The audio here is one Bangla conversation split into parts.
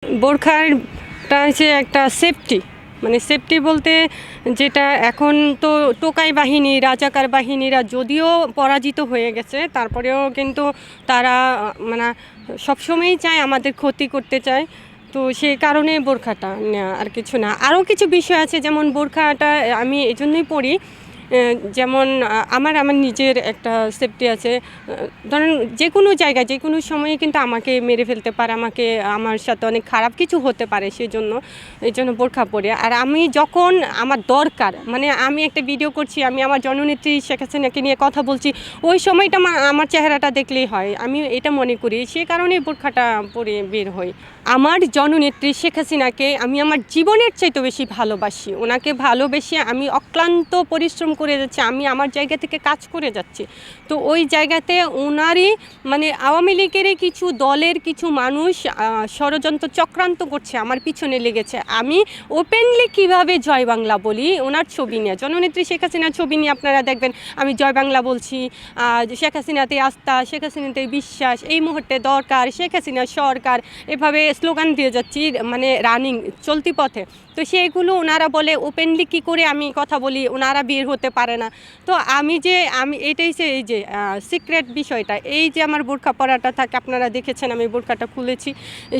বোরখাটা হচ্ছে একটা সেফটি, মানে সেফটি বলতে যেটা এখন তো টোকাই বাহিনী, রাজাকার বাহিনীরা যদিও পরাজিত হয়ে গেছে, তারপরেও কিন্তু তারা মানে সবসময়ই চায় আমাদের ক্ষতি করতে চায়। তো সেই কারণে বোরখাটা নেওয়া, আর কিছু না। আরও কিছু বিষয় আছে, যেমন বোরখাটা আমি এই জন্যই পরি, যেমন আমার নিজের একটা সেফটি আছে। ধরেন যে কোনো জায়গায় যে কোনো সময়ে কিন্তু আমাকে মেরে ফেলতে পারে, আমার সাথে অনেক খারাপ কিছু হতে পারে, এই জন্য বোরখা পরি। আর আমি যখন আমার দরকার, মানে আমি একটা ভিডিও করছি, আমি আমার জননেত্রী শেখ হাসিনাকে নিয়ে কথা বলছি, ওই সময়টা আমার চেহারাটা দেখলেই হয়, আমি এটা মনে করি, সে কারণেই বোরখাটা পরে বের হই। আমার জননেত্রী শেখ হাসিনাকে আমি আমার জীবনের চাইতে বেশি ভালোবাসি। ওনাকে ভালোবেসে আমি অক্লান্ত পরিশ্রম করে যাচ্ছি, আমি আমার জায়গা থেকে কাজ করে যাচ্ছি। তো ওই জায়গাতে ওনারই মানে আওয়ামী লীগেরই কিছু দলের কিছু মানুষ ষড়যন্ত্র চক্রান্ত করছে, আমার পিছনে লেগেছে। আমি ওপেনলি কিভাবে জয় বাংলা বলি, ওনার ছবি নিয়ে, জননেত্রী শেখ হাসিনার ছবি নিয়ে আপনারা দেখবেন আমি জয় বাংলা বলছি, শেখ হাসিনাতে আস্থা, শেখ হাসিনাতে বিশ্বাস, এই মুহূর্তে দরকার শেখ হাসিনা সরকার, এভাবে স্লোগান দিয়ে যাচ্ছি, মানে রানিং চলতি পথে। তো সেইগুলো ওনারা বলে ওপেনলি কী করে আমি কথা বলি, ওনারা বের হতে পারে না। তো আমি এটাই এই যে সিক্রেট বিষয়টা, এই যে আমার বোরখা পরাটা থাকে, আপনারা দেখেছেন আমি বোরখাটা খুলেছি,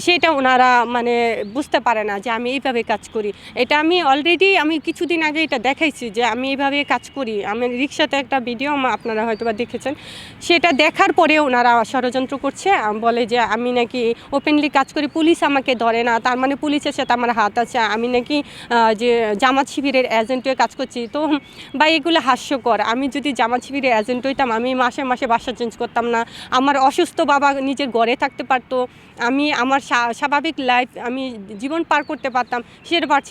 সেটা ওনারা মানে বুঝতে পারে না যে আমি এইভাবে কাজ করি। এটা আমি অলরেডি কিছুদিন আগে এটা দেখাইছি যে আমি এইভাবে কাজ করি। আমি রিক্সাতে একটা ভিডিও আপনারা হয়তো বা দেখেছেন, সেটা দেখার পরে ওনারা ষড়যন্ত্র করছে, বলে যে আমি নাকি ওপেনলি কাজ করি, পুলিশ আমাকে ধরে না, তার মানে পুলিশের সাথে আমার হাত আছে, আমি নাকি যে জামাত শিবিরের এজেন্ট হয়ে কাজ করছি। তো বা এগুলো হাস্যকর। আমি যদি জামাত শিবিরের এজেন্ট হইতাম, আমি মাসে মাসে বাসা চেঞ্জ করতাম না, আমার অসুস্থ বাবা নিজের ঘরে থাকতে পারতো, আমি আমার স্বাভাবিক লাইফ আমি জীবন পার করতে পারতাম, সেটা পারছি